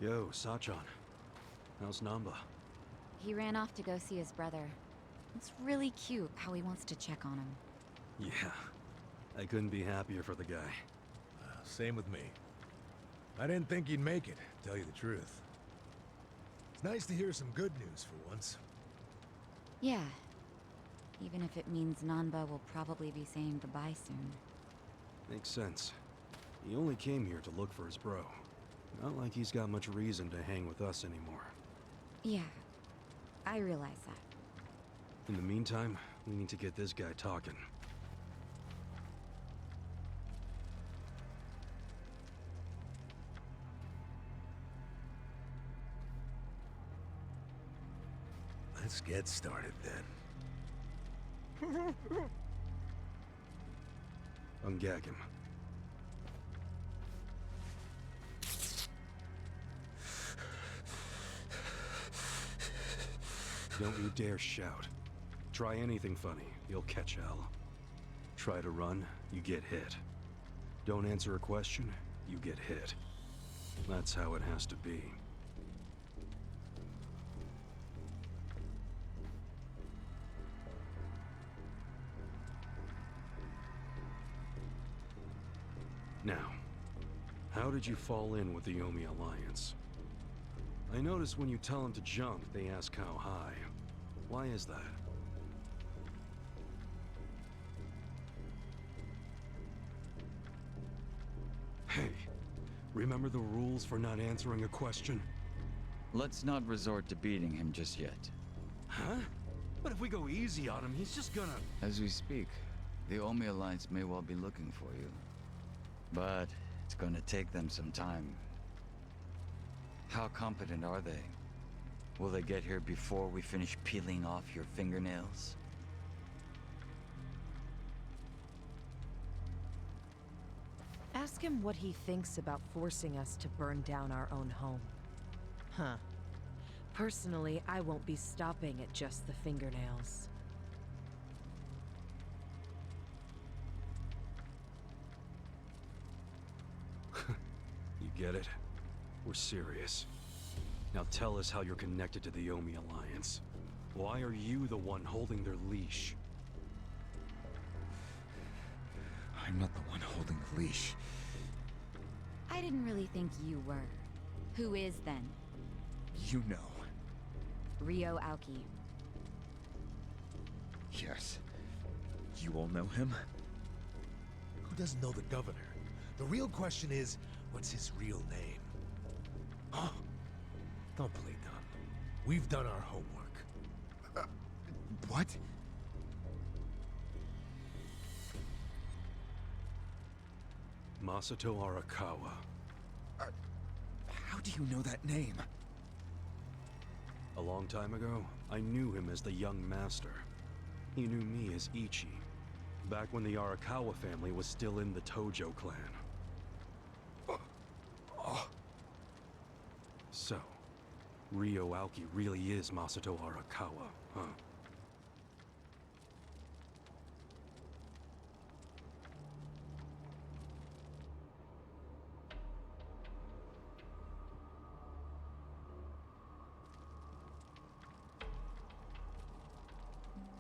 Yo, Sachan. How's Namba? He ran off to go see his brother. It's really cute how he wants to check on him. Yeah. I couldn't be happier for the guy. Same with me. I didn't think he'd make it, to tell you the truth. It's nice to hear some good news for once. Yeah. Even if it means Nanba will probably be saying goodbye soon. Makes sense. He only came here to look for his bro. Not like he's got much reason to hang with us anymore. Yeah. I realize that. In the meantime, we need to get this guy talking. Let's get started then. Ungag him. Don't you dare shout. Try anything funny, you'll catch hell. Try to run, you get hit. Don't answer a question, you get hit. That's how it has to be. Now, how did you fall in with the Yomi Alliance? I notice when you tell them to jump, they ask how high. Why is that? Hey, remember the rules for not answering a question? Let's not resort to beating him just yet. Huh? But if we go easy on him, he's just gonna... As we speak, the Omi Alliance may well be looking for you. But it's gonna take them some time. How competent are they? Will they get here before we finish peeling off your fingernails? Ask him what he thinks about forcing us to burn down our own home. Huh. Personally, I won't be stopping at just the fingernails. You get it? We're serious. Now tell us how you're connected to the Yomi Alliance. Why are you the one holding their leash? I'm not the one holding the leash. I didn't really think you were. Who is then? You know. Ryo Aoki. Yes. You all know him? Who doesn't know the governor? The real question is, what's his real name? Oh, don't play dumb. We've done our homework. What? Masato Arakawa. How do you know that name? A long time ago, I knew him as the young master. He knew me as Ichi, back when the Arakawa family was still in the Tojo clan. So, Ryo Aoki really is Masato Arakawa, huh?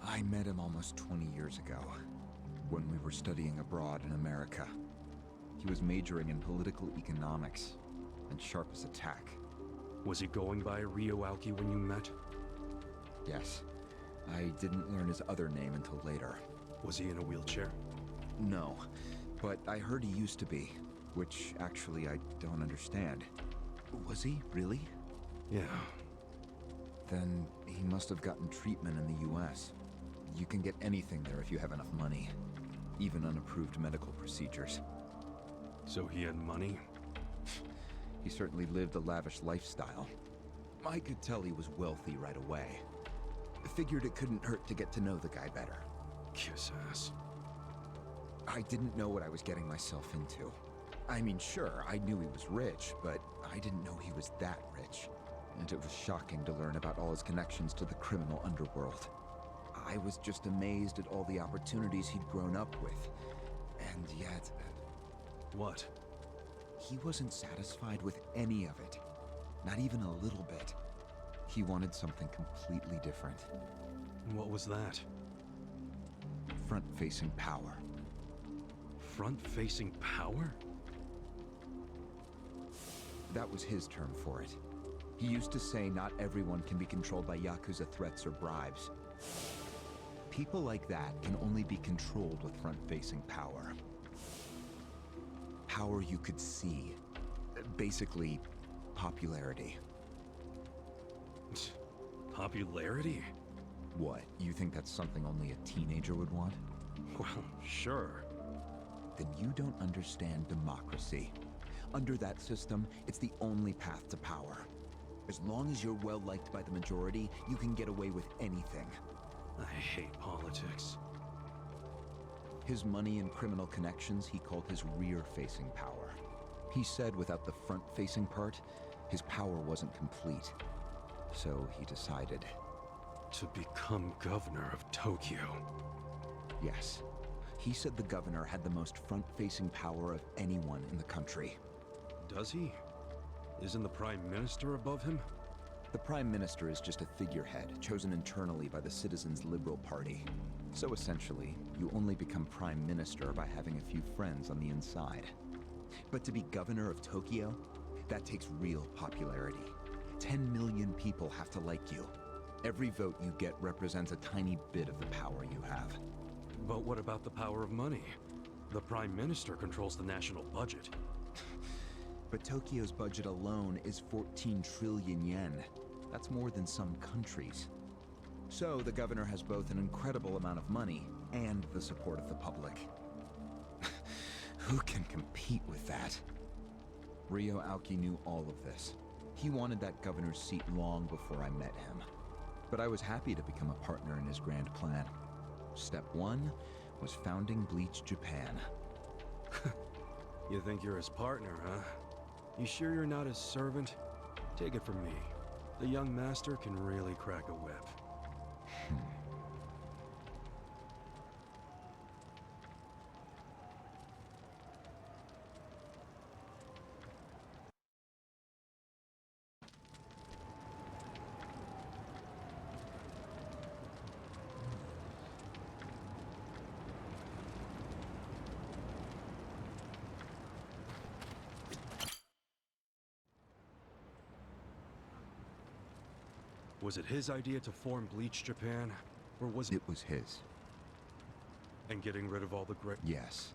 I met him almost 20 years ago, when we were studying abroad in America. He was majoring in political economics, and sharp as a tack. Was he going by Ryo Aoki when you met? Yes. I didn't learn his other name until later. Was he in a wheelchair? No, but I heard he used to be, which actually I don't understand. Was he, really? Yeah. Then he must have gotten treatment in the US. You can get anything there if you have enough money, even unapproved medical procedures. So he had money? He certainly lived a lavish lifestyle. I could tell he was wealthy right away. Figured it couldn't hurt to get to know the guy better. Kiss ass. I didn't know what I was getting myself into. I mean, sure, I knew he was rich, but I didn't know he was that rich. And it was shocking to learn about all his connections to the criminal underworld. I was just amazed at all the opportunities he'd grown up with. And yet... What? He wasn't satisfied with any of it. Not even a little bit. He wanted something completely different. What was that? Front-facing power. Front-facing power? That was his term for it. He used to say not everyone can be controlled by Yakuza threats or bribes. People like that can only be controlled with front-facing power. Power you could see. Basically, popularity. Popularity? What, you think that's something only a teenager would want? Well, sure. Then you don't understand democracy. Under that system, it's the only path to power. As long as you're well-liked by the majority, you can get away with anything. I hate politics. His money and criminal connections he called his rear-facing power. He said without the front-facing part, his power wasn't complete. So he decided. To become governor of Tokyo. Yes. He said the governor had the most front-facing power of anyone in the country. Does he? Isn't the Prime Minister above him? The Prime Minister is just a figurehead, chosen internally by the Citizens' Liberal Party. So essentially, you only become Prime Minister by having a few friends on the inside. But to be governor of Tokyo, that takes real popularity. 10 million people have to like you. Every vote you get represents a tiny bit of the power you have. But what about the power of money? The Prime Minister controls the national budget. But Tokyo's budget alone is 14 trillion yen. That's more than some countries. So the governor has both an incredible amount of money and the support of the public. Who can compete with that? Ryo Aoki knew all of this. He wanted that governor's seat long before I met him. But I was happy to become a partner in his grand plan. Step 1 was founding Bleach Japan. You think you're his partner, huh? You sure you're not his servant? Take it from me. The young master can really crack a whip. Was it his idea to form Bleach Japan? Or was It was his. And getting rid of all the great... Yes.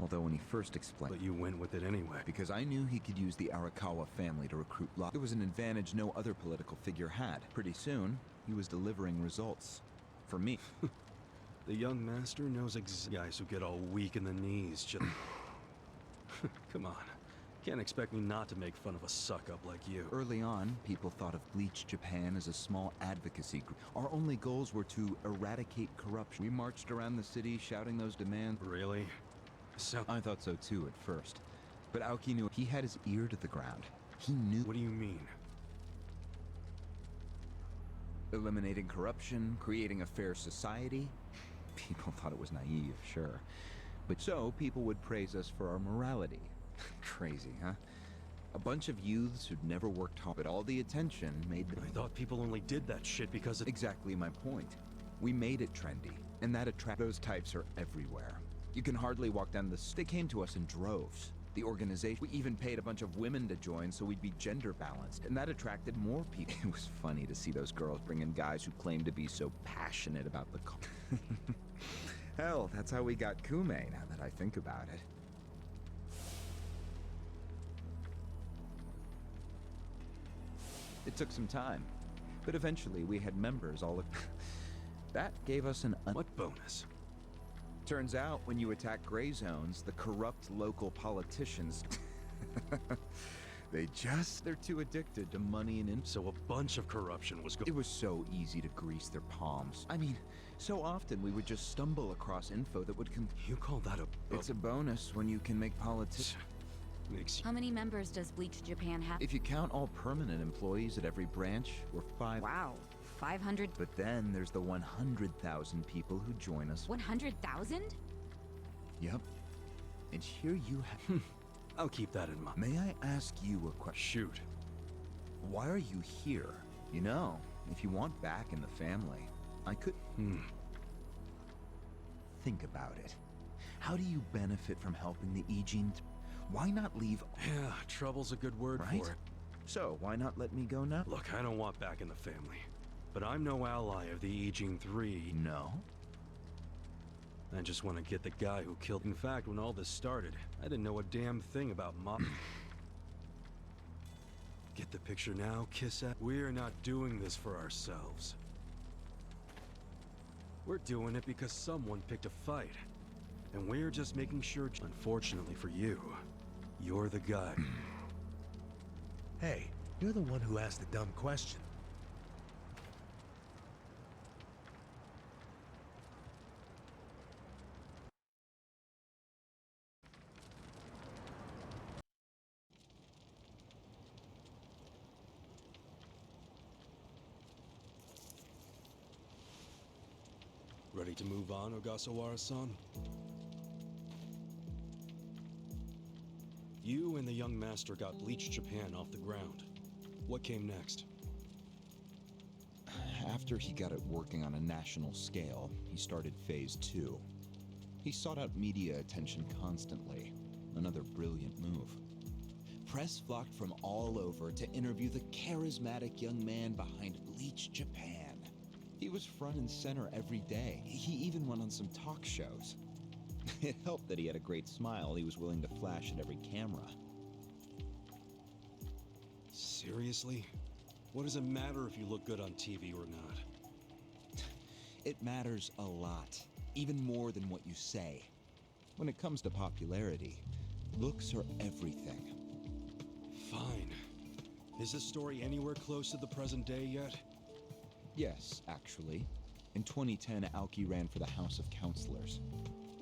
Although when he first explained... But you went with it anyway. Because I knew he could use the Arakawa family to recruit It was an advantage no other political figure had. Pretty soon, he was delivering results. For me. The young master knows guys who get all weak in the knees just... Come on. Can't expect me not to make fun of a suck-up like you. Early on, people thought of Bleach Japan as a small advocacy group. Our only goals were to eradicate corruption. We marched around the city shouting those demands. Really? So... I thought so too at first. But Aoki knew he had his ear to the ground. He knew. What do you mean? Eliminating corruption, creating a fair society. People thought it was naive, sure. But so, people would praise us for our morality. Crazy, huh? A bunch of youths who'd never worked hard, but all the attention made them... I thought people only did that shit because it... Exactly my point. We made it trendy, and that those types are everywhere. You can hardly walk down the... They came to us in droves. The organization... We even paid a bunch of women to join so we'd be gender balanced, and that attracted more people. It was funny to see those girls bring in guys who claimed to be so passionate about the... Hell, that's how we got Kume, now that I think about it. It took some time, but eventually we had members all... That gave us an... What bonus? Turns out, when you attack gray zones, the corrupt local politicians... They're too addicted to money and... So a bunch of corruption was It was so easy to grease their palms. I mean, so often we would just stumble across info that would You call that a... It's a bonus when you can make politics... How many members does Bleach Japan have? If you count all permanent employees at every branch, we're 5... Wow, 500? But then there's the 100,000 people who join us. 100,000? Yep. And here you have... I'll keep that in mind. May I ask you a question? Shoot. Why are you here? You know, if you want back in the family, I could... Think about it. How do you benefit from helping the Ijin? Why not leave... Yeah, trouble's a good word Right? for it. So, why not let me go now? Look, I don't want back in the family. But I'm no ally of the Ijin 3. No? I just want to get the guy who killed... In fact, when all this started, I didn't know a damn thing about Get the picture now, kiss at? We're not doing this for ourselves. We're doing it because someone picked a fight. And we're just making sure... Unfortunately for you, you're the guy. Hey, you're the one who asked the dumb question. Ready to move on, Ogasawara-san? You and the young master got Bleach Japan off the ground. What came next? After he got it working on a national scale, he started Phase 2. He sought out media attention constantly. Another brilliant move. Press flocked from all over to interview the charismatic young man behind Bleach Japan. He was front and center every day. He even went on some talk shows. It helped that he had a great smile he was willing to flash at every camera. Seriously? What does it matter if you look good on TV or not? It matters a lot, even more than what you say. When it comes to popularity, looks are everything. Fine. Is this story anywhere close to the present day yet? Yes, actually. In 2010, Aoki ran for the House of Counselors.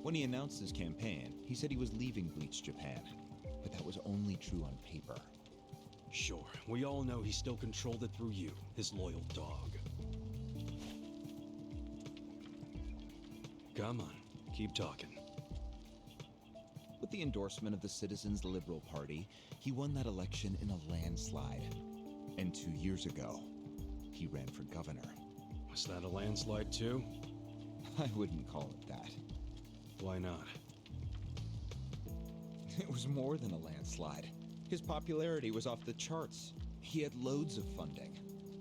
When he announced his campaign, he said he was leaving Bleach Japan. But that was only true on paper. Sure, we all know he still controlled it through you, his loyal dog. Come on, keep talking. With the endorsement of the Citizens Liberal Party, he won that election in a landslide. And 2 years ago, he ran for governor. Was that a landslide too? I wouldn't call it that. Why not? It was more than a landslide. His popularity was off the charts. He had loads of funding.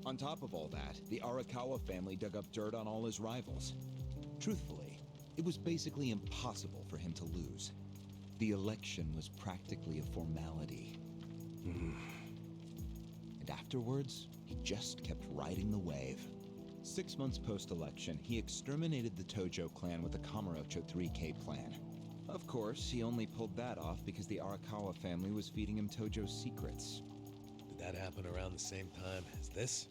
On top of all that, the Arakawa family dug up dirt on all his rivals. Truthfully, it was basically impossible for him to lose. The election was practically a formality. And afterwards, he just kept riding the wave. 6 months post-election, he exterminated the Tojo clan with the Kamurocho 3K plan. Of course, he only pulled that off because the Arakawa family was feeding him Tojo's secrets. Did that happen around the same time as this?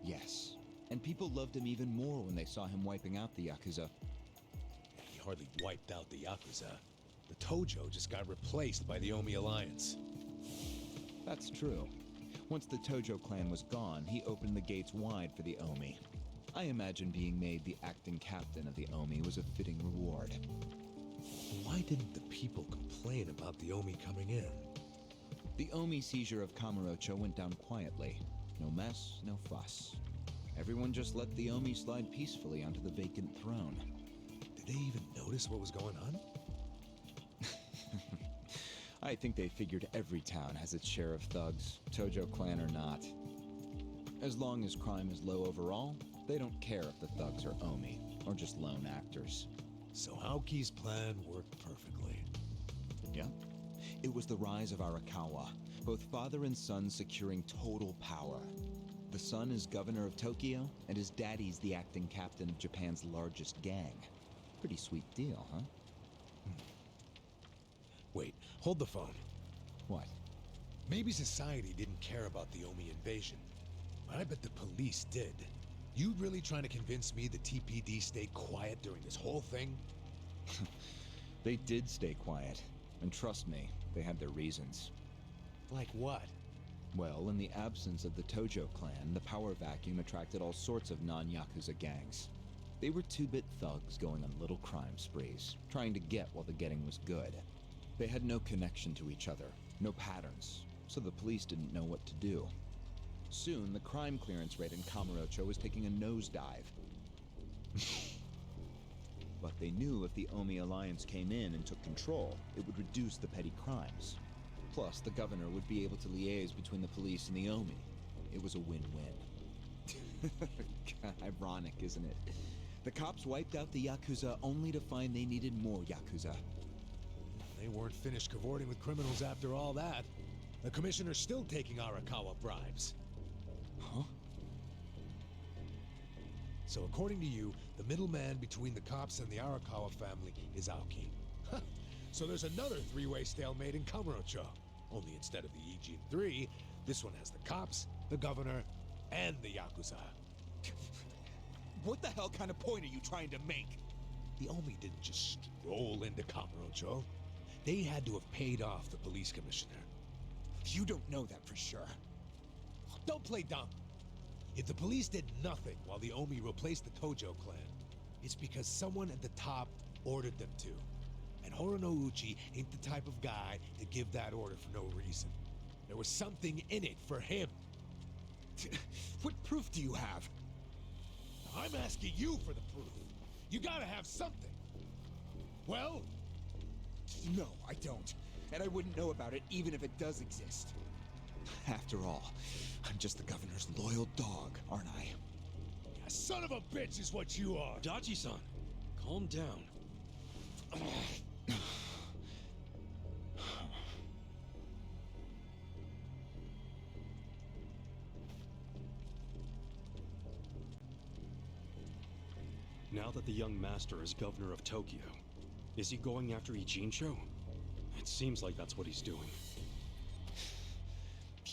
Yes. And people loved him even more when they saw him wiping out the Yakuza. He hardly wiped out the Yakuza. The Tojo just got replaced by the Omi Alliance. That's true. Once the Tojo clan was gone, he opened the gates wide for the Omi. I imagine being made the acting captain of the Omi was a fitting reward. Why didn't the people complain about the Omi coming in? The Omi seizure of Kamurocho went down quietly. No mess, no fuss. Everyone just let the Omi slide peacefully onto the vacant throne. Did they even notice what was going on? I think they figured every town has its share of thugs, Tojo clan or not. As long as crime is low overall, they don't care if the thugs are Omi, or just lone actors. So Aoki's plan worked perfectly. Yeah. It was the rise of Arakawa, both father and son securing total power. The son is governor of Tokyo, and his daddy's the acting captain of Japan's largest gang. Pretty sweet deal, huh? Wait, hold the phone. What? Maybe society didn't care about the Omi invasion, but I bet the police did. You really trying to convince me the TPD stayed quiet during this whole thing? They did stay quiet, and trust me, they had their reasons. Like what? Well, in the absence of the Tojo clan, the power vacuum attracted all sorts of non-Yakuza gangs. They were two-bit thugs going on little crime sprees, trying to get while the getting was good. They had no connection to each other, no patterns, so the police didn't know what to do. Soon, the crime clearance rate in Kamurocho was taking a nosedive. But they knew if the Omi Alliance came in and took control, it would reduce the petty crimes. Plus, the governor would be able to liaise between the police and the Omi. It was a win-win. Ironic, isn't it? The cops wiped out the Yakuza only to find they needed more Yakuza. They weren't finished cavorting with criminals after all that. The commissioner's still taking Arakawa bribes. Huh? So according to you, the middleman between the cops and the Arakawa family is Aoki. So there's another three-way stalemate in Kamurocho. Only instead of the Ijin 3, this one has the cops, the governor, and the Yakuza. What the hell kind of point are you trying to make? The Omi didn't just stroll into Kamurocho. They had to have paid off the police commissioner. You don't know that for sure. Don't play dumb. If the police did nothing while the Omi replaced the Tojo clan, it's because someone at the top ordered them to. And Horonouchi ain't the type of guy to give that order for no reason. There was something in it for him. What proof do you have? I'm asking you for the proof. You gotta have something. Well? No, I don't. And I wouldn't know about it even if it does exist. After all, I'm just the governor's loyal dog, aren't I? Yeah, son of a bitch is what you are. Dachi-san, calm down. Now that the young master is governor of Tokyo, is he going after Ijincho? It seems like that's what he's doing.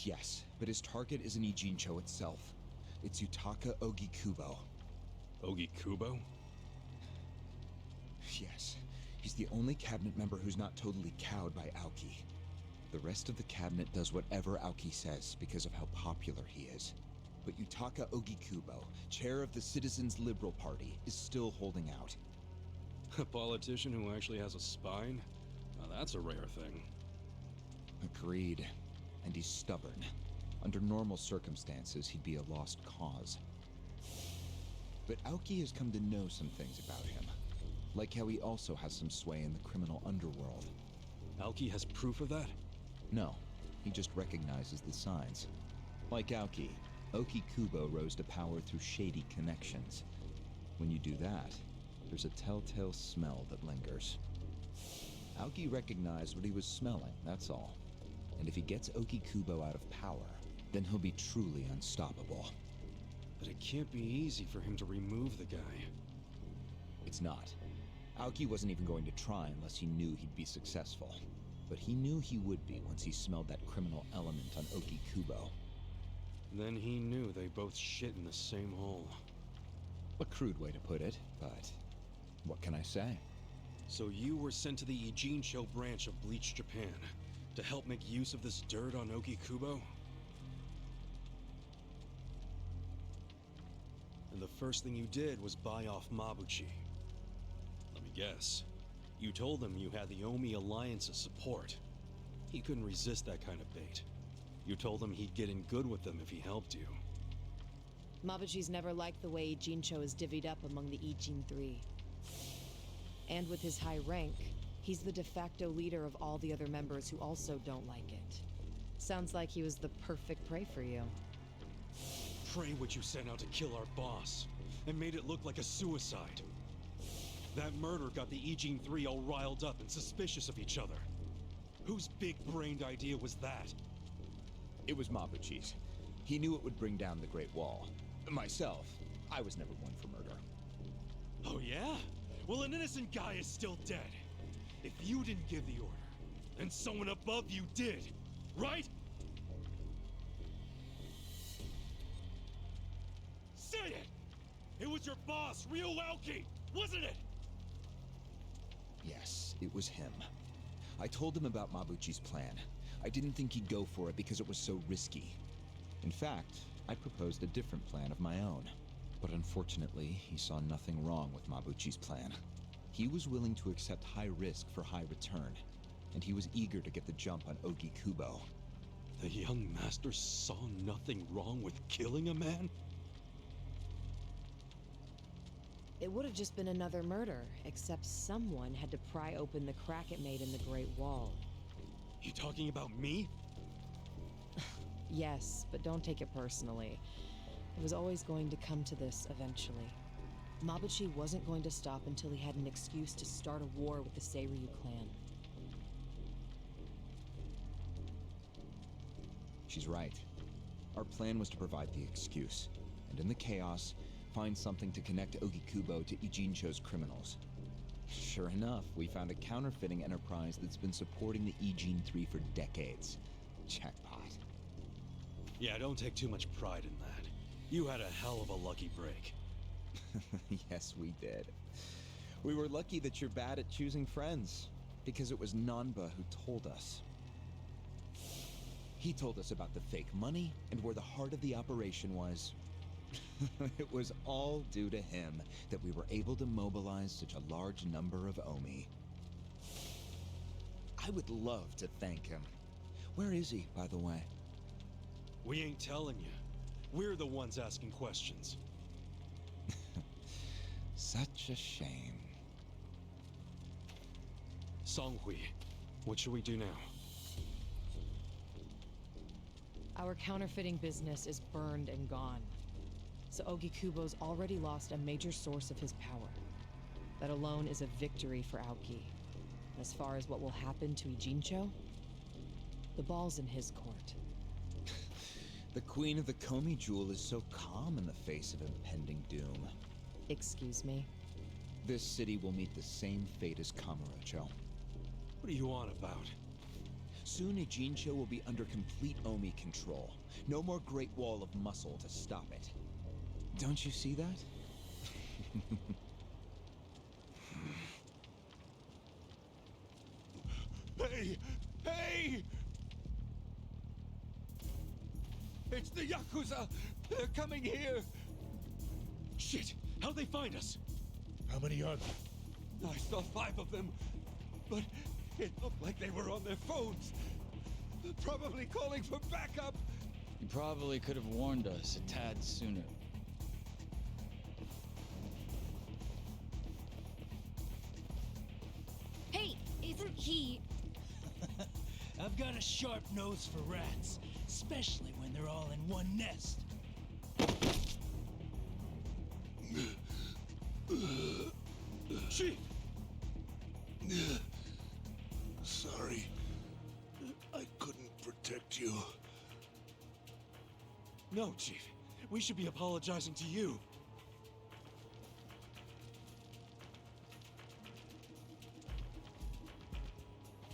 Yes, but his target isn't Ijincho itself. It's Yutaka Ogikubo. Ogikubo? Yes, he's the only cabinet member who's not totally cowed by Aoki. The rest of the cabinet does whatever Aoki says because of how popular he is. But Yutaka Ogikubo, chair of the Citizens Liberal Party, is still holding out. A politician who actually has a spine? Now that's a rare thing. Agreed. And he's stubborn. Under normal circumstances, he'd be a lost cause. But Aoki has come to know some things about him. Like how he also has some sway in the criminal underworld. Aoki has proof of that? No, he just recognizes the signs. Like Aoki, Ogikubo rose to power through shady connections. When you do that, there's a telltale smell that lingers. Aoki recognized what he was smelling, that's all. And if he gets Ogikubo out of power, then he'll be truly unstoppable. But it can't be easy for him to remove the guy. It's not. Aoki wasn't even going to try unless he knew he'd be successful. But he knew he would be once he smelled that criminal element on Ogikubo. Then he knew they both shit in the same hole. A crude way to put it, but what can I say? So you were sent to the Ijincho branch of Bleach Japan to help make use of this dirt on Ogikubo? And the first thing you did was buy off Mabuchi. Let me guess. You told him you had the Omi Alliance's support. He couldn't resist that kind of bait. You told him he'd get in good with them if he helped you. Mabuchi's never liked the way Ijincho is divvied up among the Ijin 3. And with his high rank, he's the de facto leader of all the other members who also don't like it. Sounds like he was the perfect prey for you. Pray what you sent out to kill our boss, and made it look like a suicide. That murder got the Ijin 3 all riled up and suspicious of each other. Whose big-brained idea was that? It was Mabuchi's. He knew it would bring down the Great Wall. Myself, I was never one for murder. Oh yeah? Well, an innocent guy is still dead. If you didn't give the order, then someone above you did, right? Say it! It was your boss, Ryoaoki, wasn't it? Yes, it was him. I told him about Mabuchi's plan. I didn't think he'd go for it because it was so risky. In fact, I proposed a different plan of my own. But unfortunately, he saw nothing wrong with Mabuchi's plan. He was willing to accept high risk for high return, and he was eager to get the jump on Ogikubo. The young master saw nothing wrong with killing a man? It would have just been another murder, except someone had to pry open the crack it made in the Great Wall. You talking about me? Yes, but don't take it personally. It was always going to come to this eventually. Mabuchi wasn't going to stop until he had an excuse to start a war with the Seiryu clan. She's right. Our plan was to provide the excuse, and in the chaos, find something to connect Ogikubo to Ijincho's criminals. Sure enough, we found a counterfeiting enterprise that's been supporting the Ijin 3 for decades. Jackpot. Yeah, don't take too much pride in that. You had a hell of a lucky break. Yes, we did. We were lucky that you're bad at choosing friends, because it was Nanba who told us. He told us about the fake money and where the heart of the operation was. It was all due to him that we were able to mobilize such a large number of Omi. I would love to thank him. Where is he, by the way? We ain't telling you. We're the ones asking questions. Such a shame. Songhui, what should we do now? Our counterfeiting business is burned and gone. So Ogikubo's already lost a major source of his power. That alone is a victory for Aoki. As far as what will happen to Ijincho, the ball's in his court. The Queen of the Komi Jewel is so calm in the face of impending doom. Excuse me? This city will meet the same fate as Kamurocho. What are you on about? Soon Ijincho will be under complete Omi control. No more Great Wall of muscle to stop it. Don't you see that? Hey! Hey! It's the Yakuza! They're coming here! Shit! How'd they find us? How many are there? I saw 5 of them, but it looked like they were on their phones. Probably calling for backup. You probably could have warned us a tad sooner. Hey, isn't he... I've got a sharp nose for rats, especially when they're all in one nest. Chief! Sorry. I couldn't protect you. No, Chief. We should be apologizing to you.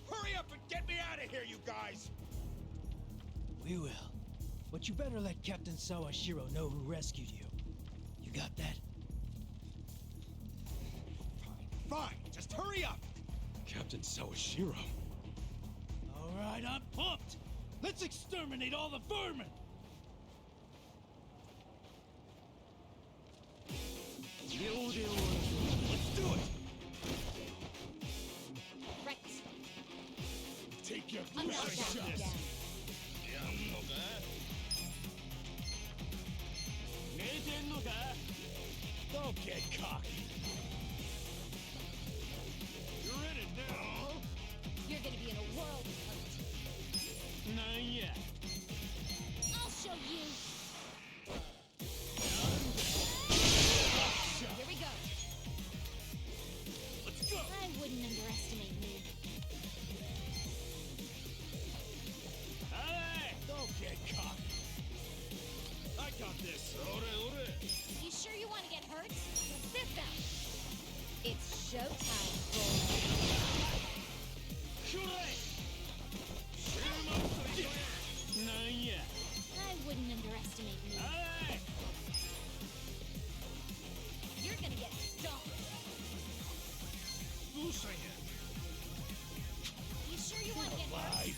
Hurry up and get me out of here, you guys! We will. But you better let Captain Sawashiro know who rescued you. You got that? Fine, just hurry up! Captain Sawashiro. All right, I'm pumped. Let's exterminate all the vermin. Let's do it! Right. Take your I'm not best backing shot! down. Don't get cocky! You're in it now. You're gonna be in a world of hurt. I'll show you. Here we go. Let's go! I wouldn't underestimate me. Don't get cocky! I got this! You sure you want to get hurt? Check this out. It's showtime, boy. I wouldn't underestimate me. You're gonna get stomped. You sure you want to get hurt?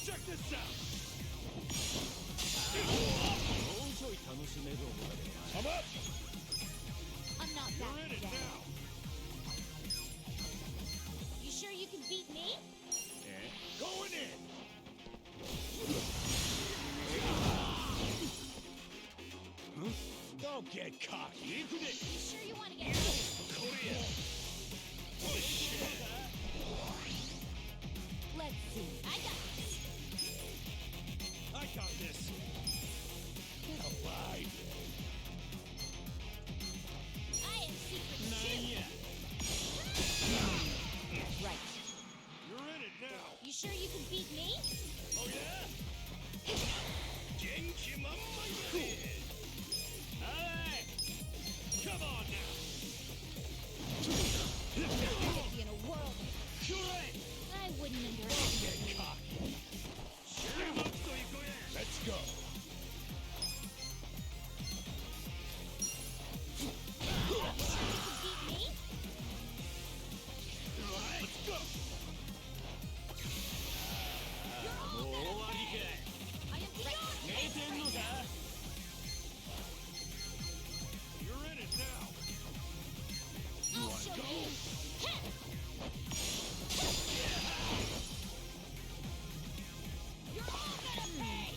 Check this out! I'm up! I'm not You're backing in it down. now! You sure you can beat me? Going in! You sure you want to get hurt? Let's see. I got this. I got this. Get alive. I am secret too. Right. You're in it now. You sure you can beat me? Oh yeah? Alright. Come on now. I'd be in a world. I wouldn't underestimate you. Let's go. You can beat me? Let's go. You're all gonna pay. I am beyond this right now. You're in it now. I'll show you. Heh. You're all gonna pay.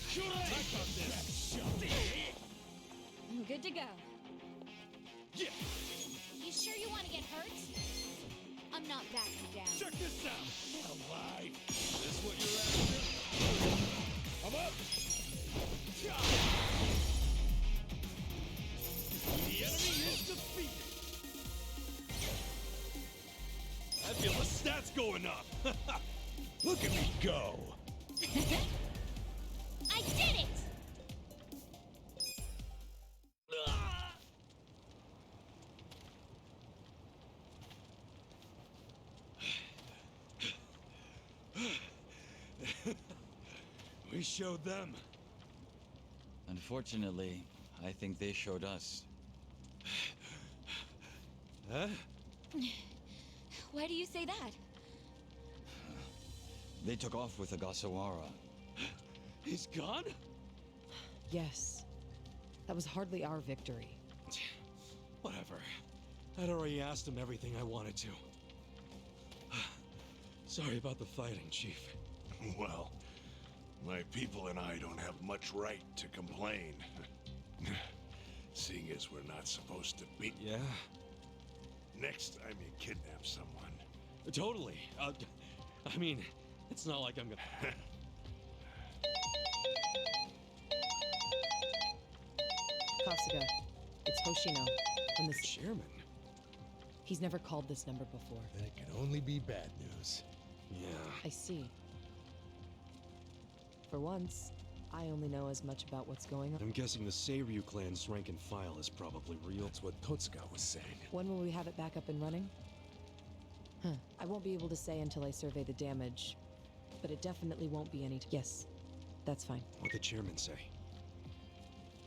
I got this. I'm good to go. Yeah. You sure you want to get hurt? I'm not backing down. Check this out. Get alive. This what you're after? I'm up. The enemy is defeated. I feel the stats going up. Look at me go. I did it! We showed them. Unfortunately, I think they showed us. Huh? Why do you say that? They took off with Agasawara. He's gone? Yes. That was hardly our victory. Whatever. I'd already asked him everything I wanted to. Sorry about the fighting, Chief. Well, my people and I don't have much right to complain. Seeing as we're not supposed to be. Yeah? Next time you kidnap someone. Totally. I mean, it's not like I'm gonna... Kasuga, it's Hoshino from the... Chairman? He's never called this number before. Then it can only be bad news. Yeah. I see. For once, I only know as much about what's going on. I'm guessing the Seiryu clan's rank and file is probably real. That's what Totsuka was saying. When will we have it back up and running? I won't be able to say until I survey the damage, but it definitely won't be any Yes, that's fine. What'd the chairman say?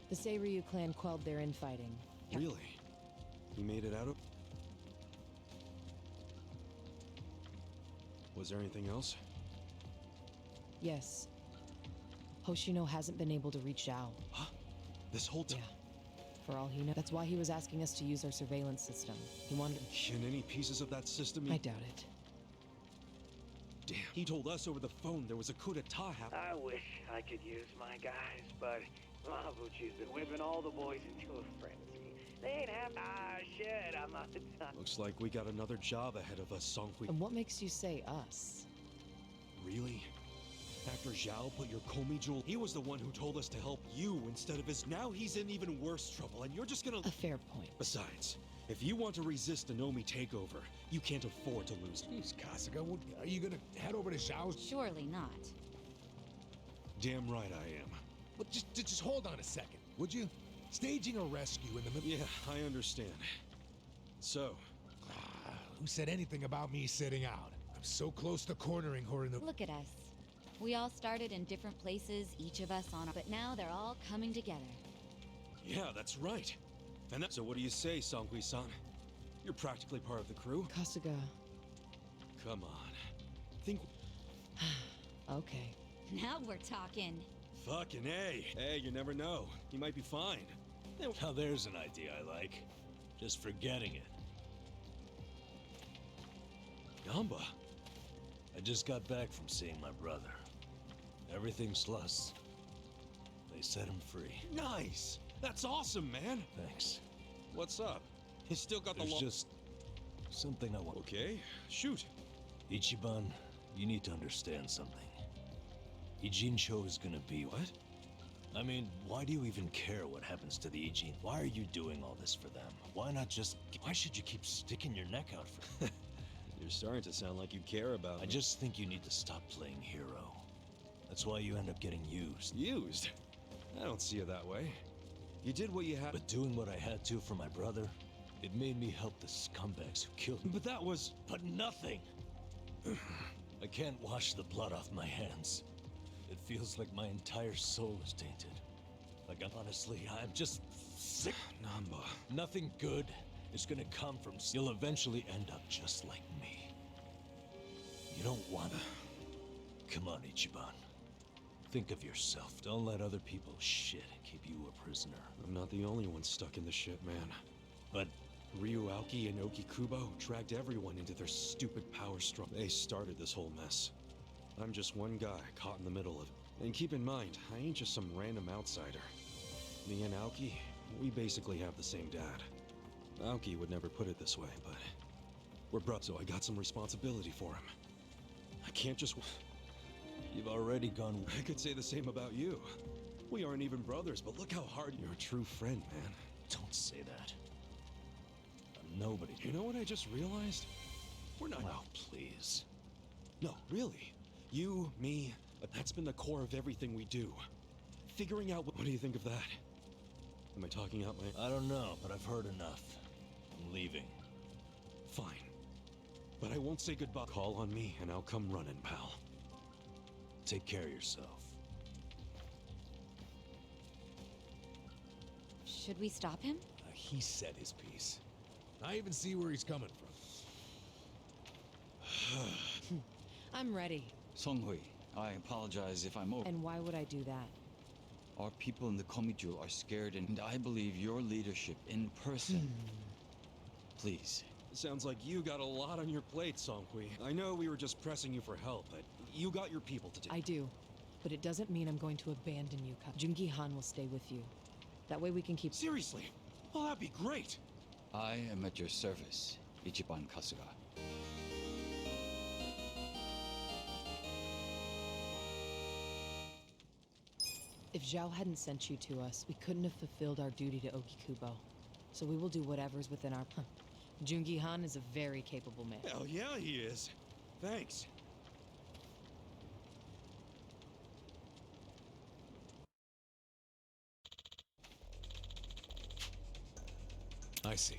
The Seiryu clan quelled their infighting. Really? He made it out of... Was there anything else? Yes. Hoshino hasn't been able to reach Zhao. Huh? This whole Yeah. time? For all he knows. That's why he was asking us to use our surveillance system. He wanted... Can any pieces of that system... I doubt it. Damn. He told us over the phone there was a coup d'etat happening. I wish I could use my guys, but Mabuchi's been whipping all the boys into a frenzy. They ain't have... Ah, shit, I'm not... Looks like we got another job ahead of us, Songhui. And what makes you say us? Really? After Zhao put your Komi jewel, he was the one who told us to help you instead of his... Now he's in even worse trouble, and you're just gonna... A fair point. Besides, if you want to resist a Nomi takeover, you can't afford to lose. Jeez, Kasuga, are you gonna head over to Zhao's? Surely not. Damn right I am. But just hold on a second, would you? Staging a rescue in the middle... Yeah, I understand. So, Who said anything about me sitting out? I'm so close to cornering her in the... Look at us. We all started in different places, each of us on our... But now they're all coming together. yeah, that's right. And that... So what do you say, Songhui-san? You're practically part of the crew. Kasuga. Come on. Think... Okay. Now we're talking. Fucking A. Hey, you never know. He might be fine. Now there's an idea I like. Just forgetting it. Yamba. I just got back from seeing my brother. Everything's sluss. They set him free. Nice! That's awesome, man! Thanks. What's up? You still got the There's just something I want. Okay, shoot. Ichiban, you need to understand something. Ijincho is gonna be... What? I mean, why do you even care what happens to the Ijin? Why are you doing all this for them? Why not just... Why should you keep sticking your neck out for... You're starting to sound like you care about I me. just think you need to stop playing hero. That's why you end up getting used. Used? I don't see it that way. You did what you had. But doing what I had to for my brother, it made me help the scumbags who killed him. But that was... But nothing! I can't wash the blood off my hands. It feels like my entire soul is tainted. Like, honestly, I'm just sick. Namba. Nothing good is gonna come from... You'll eventually end up just like me. You don't wanna... Come on, Ichiban. Think of yourself. Don't let other people's shit keep you a prisoner. I'm not the only one stuck in the shit, man. But Ryu Aoki and Okikubo dragged everyone into their stupid power struggle. They started this whole mess. I'm just one guy caught in the middle of it. And keep in mind, I ain't just some random outsider. Me and Aoki, we basically have the same dad. Aoki would never put it this way, but we're brothers, so I got some responsibility for him. I can't just... you've already gone... I could say the same about you. We aren't even brothers, but look how hard you're a true friend, man. Don't say that. I'm nobody. You know what I just realized? We're not... Oh, please. No, really. You, me, that's been the core of everything we do. Figuring out what do you think of that? Am I talking out my... I don't know, but I've heard enough. I'm leaving. Fine. But I won't say goodbye. Call on me and I'll come running, pal. Take care of yourself. Should we stop him? He said his piece. I even see where he's coming from. I'm ready. Songhui, I apologize if I'm over. And why would I do that? Our people in the Komiju are scared, and I believe your leadership in person. Please. Sounds like you got a lot on your plate, Songhui. I know we were just pressing you for help, but you got your people to do. I do. But it doesn't mean I'm going to abandon you, Jungi Han will stay with you. That way we can keep... Seriously? Well, that'd be great. I am at your service, Ichiban Kasuga. If Zhao hadn't sent you to us, we couldn't have fulfilled our duty to Okikubo. So we will do whatever's within our... Jungi Han is a very capable man. Hell yeah, he is. Thanks. I see.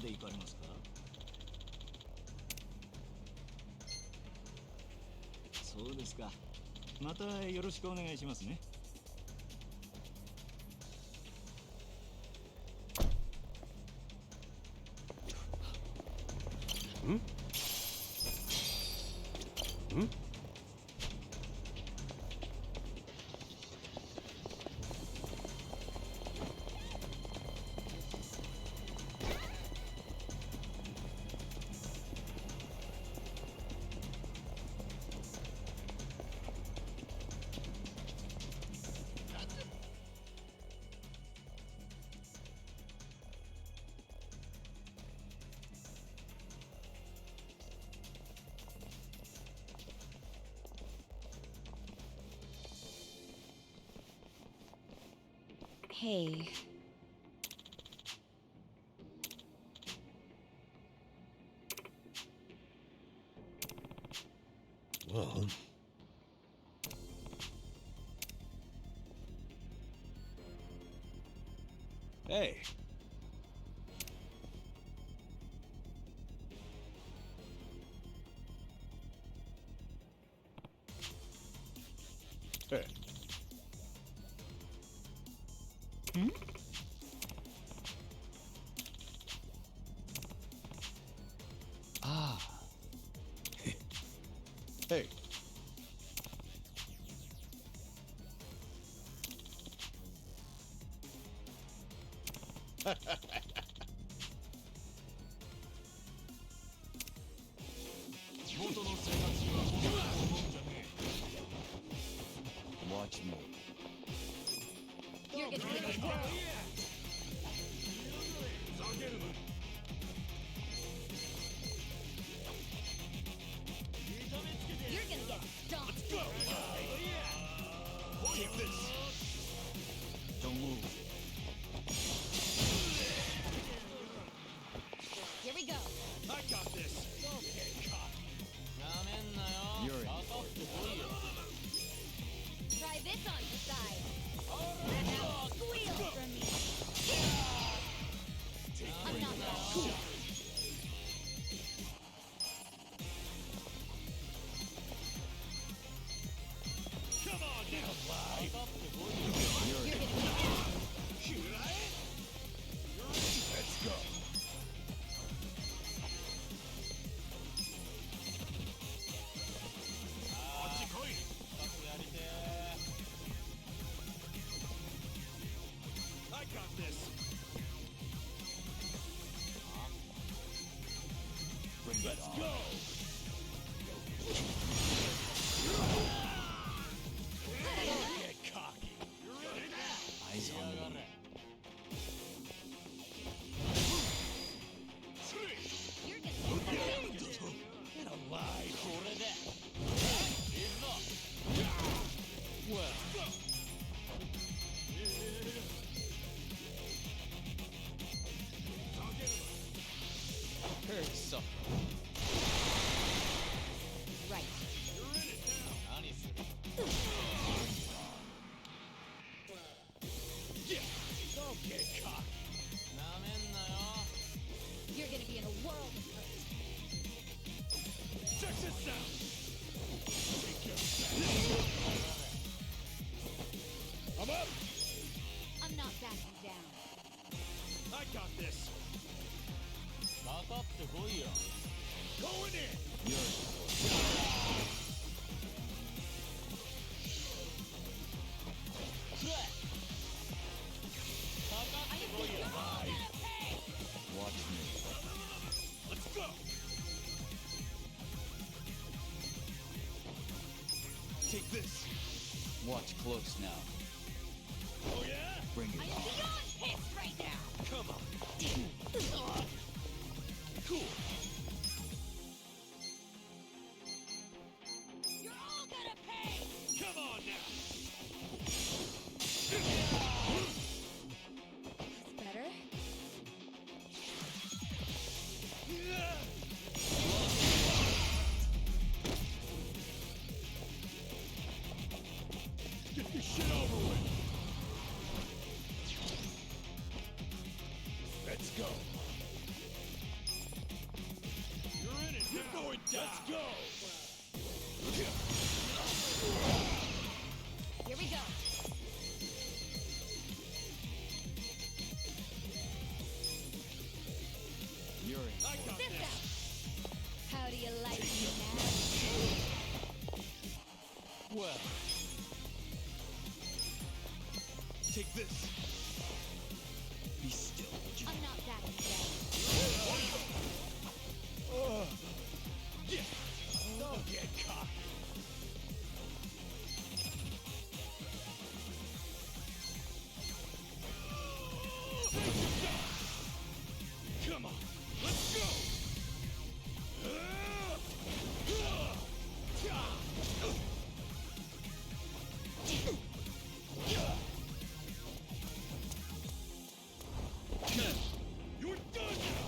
で行かれますか？そうですか。またよろしくお願いしますね。Hmm? Hmm? Hey. Well... Hey! Hey. Hmm? Ah. Hey. Watch me. You're gonna be in a whirl. You're gonna get stomped. Take this. Don't move. Here we go. I got this. You're in. Try this on the side. Now squeal from me. I'm not that cool. Come on now. You're gonna be Let's go. I got this. Bring it Let's on. go. Get cocky. Eyes on me. You're gonna Get alive. Well... Prepare to suffer. right. Yeah. Don't get cocky. You're gonna be in a world of hurt. Check this out. Take your back. I'm up. I'm not backing down. I got this. Going in. Watch me. Let's go. Take this. Watch close now. Oh yeah? Bring it I am on. beyond pissed right now. Come on. Cool. You're all gonna pay. Come on now. That's better. Get this shit over with. Let's go. Let's go! Here we go. You're in. I got This this! out. How do you like me now? Well. Take this. Be still, would you? I'm not backing down. Yeah. Don't get cocky. Come on, let's go! You're done now!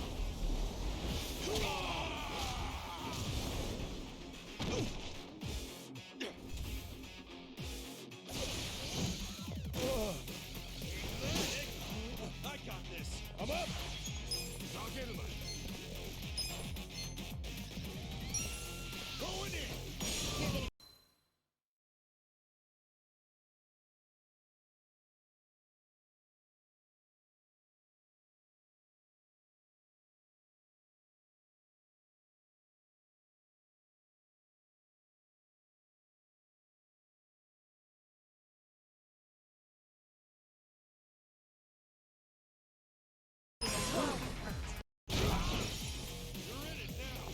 I got this! I'm up! Going in!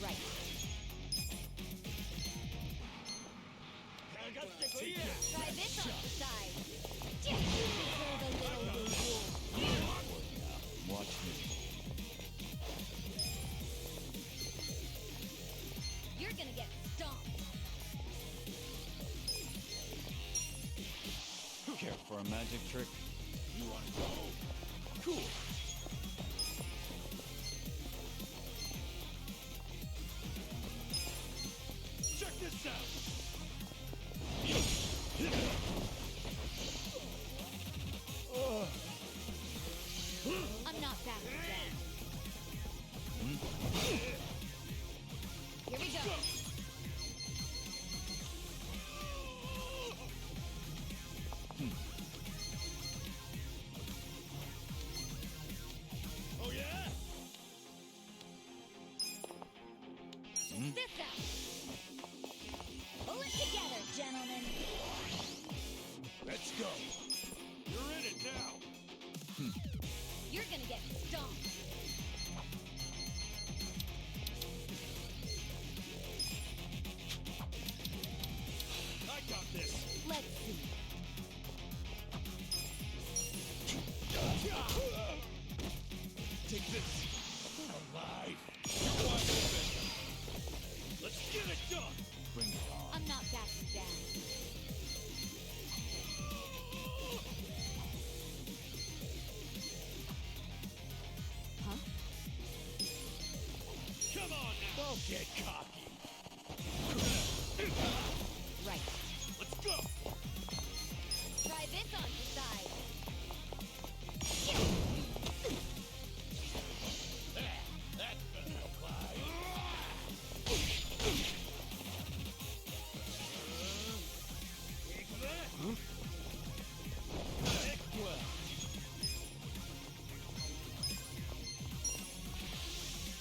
Right. I got the Try this on the side. You deserve a little reward. Watch me. You're gonna get stomped. Care for a magic trick? You wanna go? Cool. Check this out! I'm not backing down. Here we go. Oh yeah? This out. Pull it together, gentlemen. Let's go! You're in it now! You're gonna get stomped. I got this! Let's see. Take this! Alive! You're wide open! Let's get it done! Bring it on. I'm not backing down. Huh? Come on now! Don't get cocky! Right. Let's go! Try this on the side. That's gonna apply! Take that! Heck well!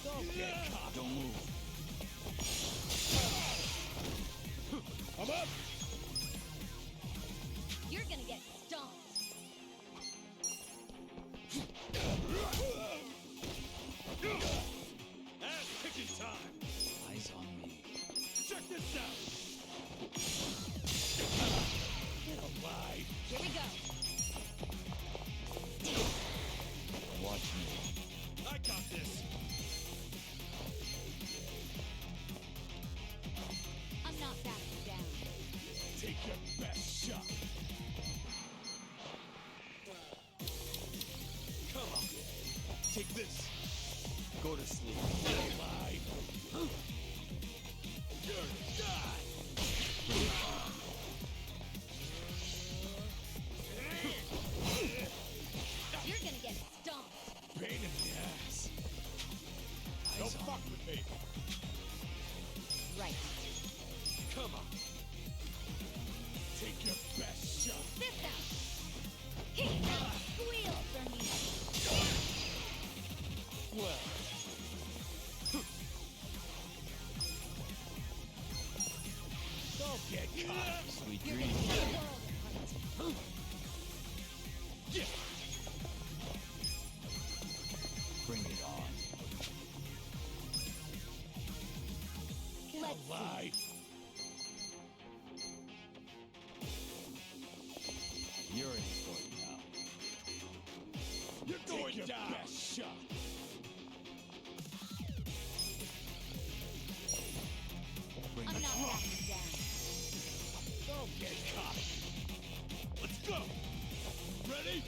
Don't get cocky! Don't move. I'm up! You're gonna get stomped. Ass kicking time! Eyes on me. Check this out! Get alive! Here we go. Watch me. I got this! I'm not backing down. Take your best shot! Come on! Take this! Go to sleep. Get alive! You're done! You're gonna get stomped. Pain in the ass! Don't fuck with me! right. Come on. Take your best shot. This out! Squeal for me! Well, Don't get caught. sweet You're gonna dreams. see the world at once. Bring it on. Let's see. Alive. You're in for it now. You're going down. Best shot. Bring I'm it not on. backing down. Don't get caught. Let's go. Ready?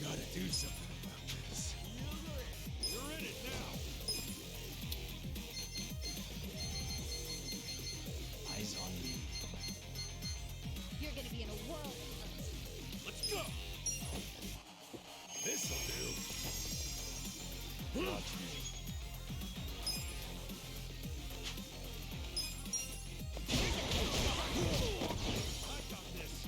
Gotta do something about this. You're in it now. Eyes on me. You're gonna be in a world of hurt. Let's go. This'll do. Watch me. I got this.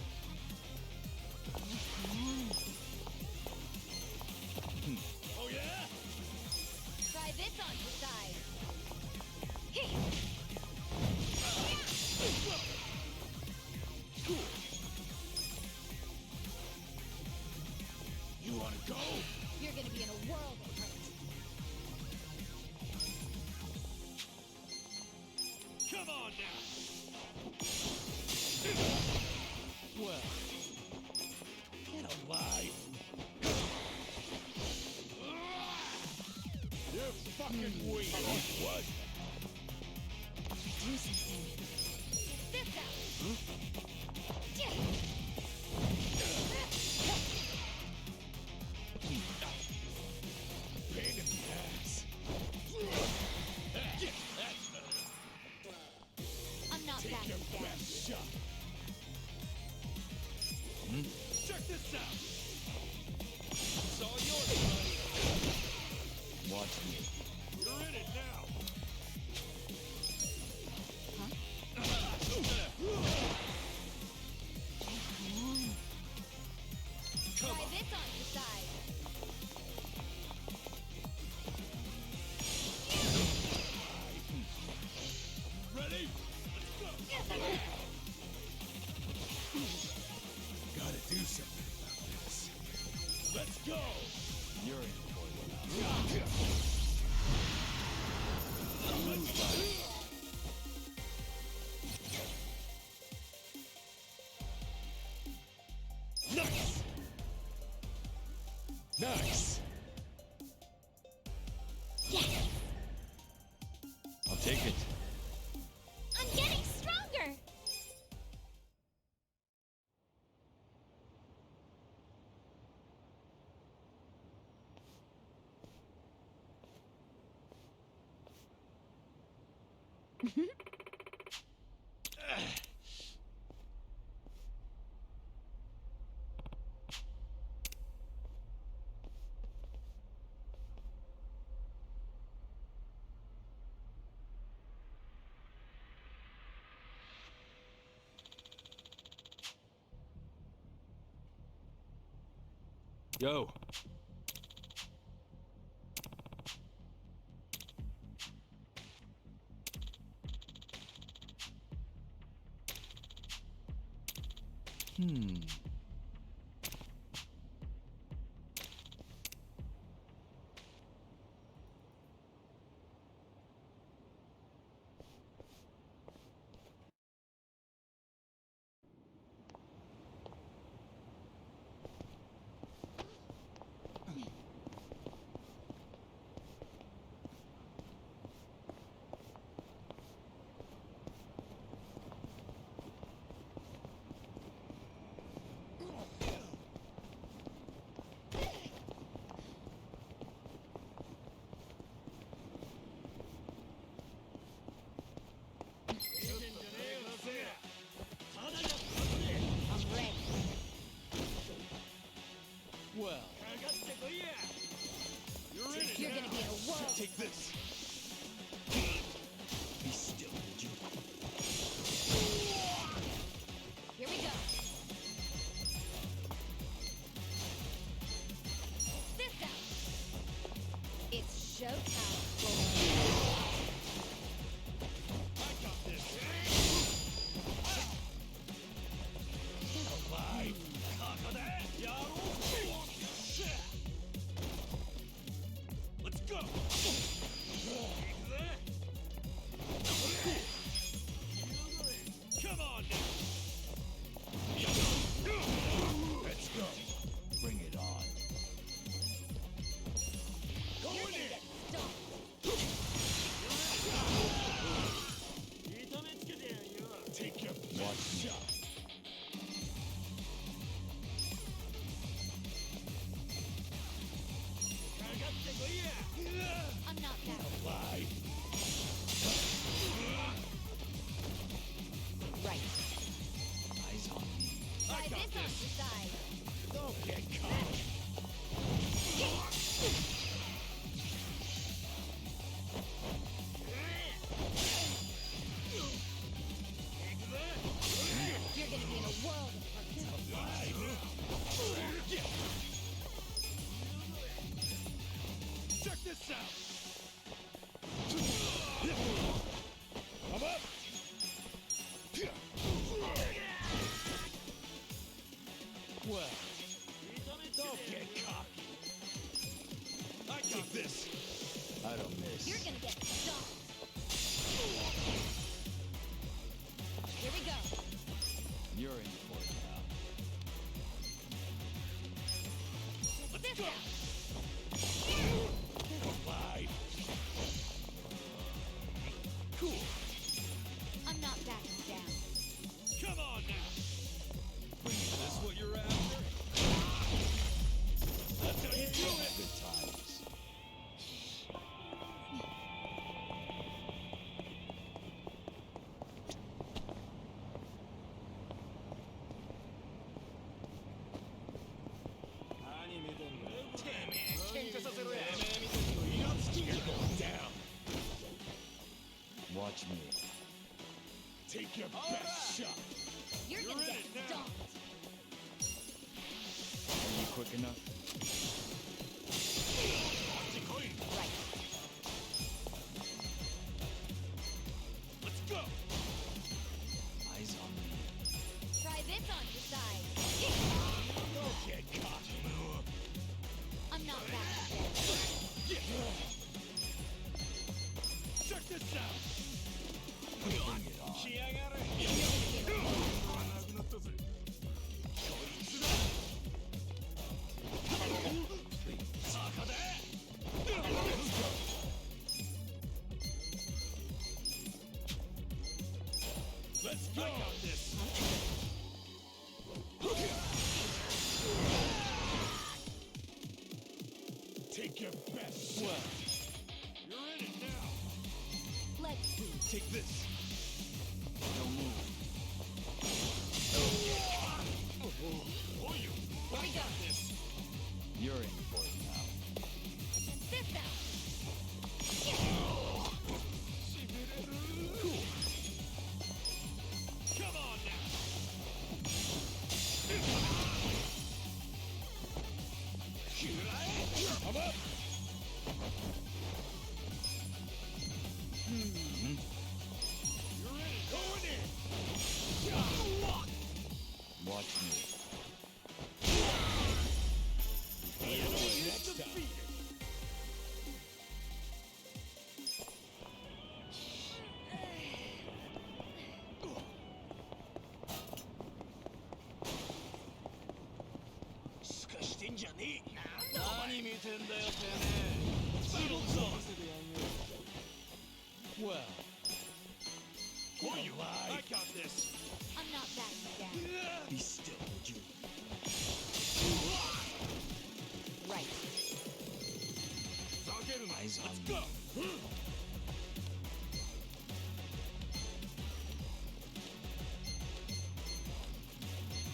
Oh yeah? Try this on your side. You wanna go? You're gonna be in a world of hurt. Come on now. well, Get alive. You're fucking weak. What? Do something. This out. Pain in the ass. That's better. I'm not Take backing your down. best shot. Check this out. It's all yours, buddy. Watch me. You're in it now. Try this on your side. Ready? Let's go. Gotta do something about this. Let's go. You're in for it now. Nice. Nice. Yes! I'll take it. I'm getting stronger! Yo. Watch me. I'm not that. Alive. Right. Eyes on me. Try this on your side. Don't get caught. You're gonna be in a world of hurt. Check this out. Come up. Well, don't get cocky. I got this. I don't miss. You're gonna get stomped. Here we go. You're in for it now. Check this out. Alive. Cool. I'm not backing down. Come on now. Bring it Is this on. what you're after? That's how you do it. Good times. You're going down. Watch me. Take your best shot. You're gonna in get it now. stomped. Are you quick enough? Right. Let's go. Eyes on me. Try this on your side. Don't get caught. I'm not backing down. Check this out. Bring it on. Let's go. I got this. Take your best shot. You're in it now. Let's see. Take this. Don't move. Oh, you. Here we go. This. You're in for it now. Check this out. Cool. Come on now. I'm up. You're in it. Going in. Watch me. Next time. Well, Oh, you lie. I got this. I'm not backing down. be still, would you? Right. Eyes on Let's me. go.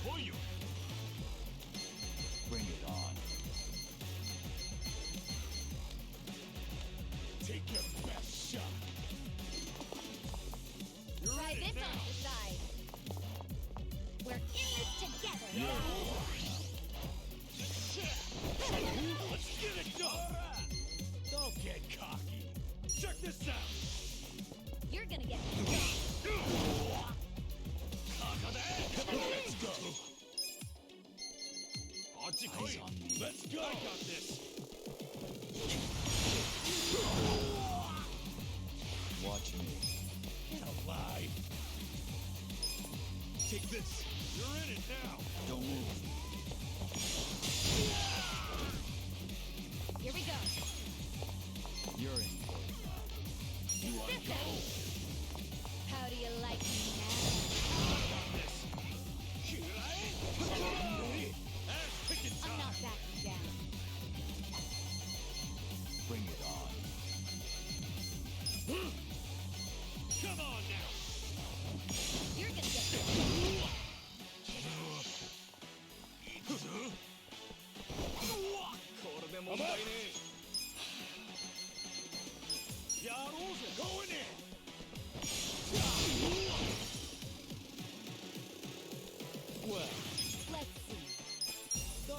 Oh, you. Bring it on. Take your best shot. You're Try in this it on now. your side. We're in this together. You're in Let's get it done. Don't get cocky. Check this out. You're gonna get Let's go. Eyes on me. Let's go. I got this. Watch me. Get alive. Take this. You're in it now. Don't move. Here we go. You're in for it now. You want to This go? out. How do you like me now?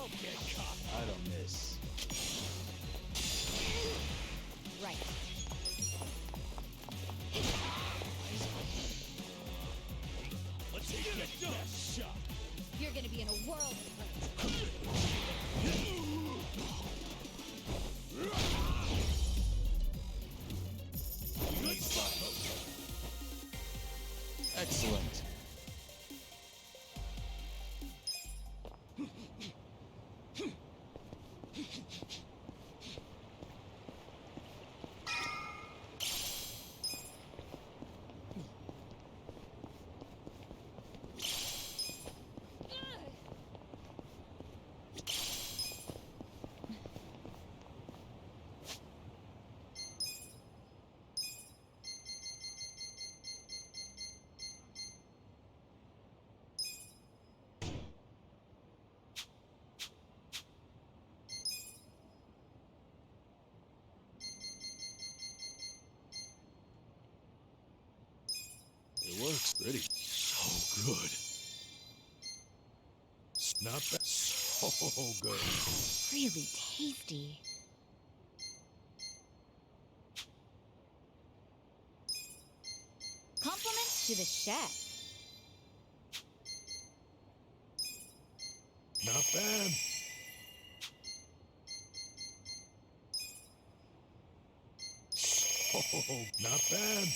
I don't miss. Right. Let's take your best shot. You're gonna be in a world of hurt. Excellent. It works pretty. So good. Not bad. So good. Really tasty. Compliments to the chef. Not bad. So not bad.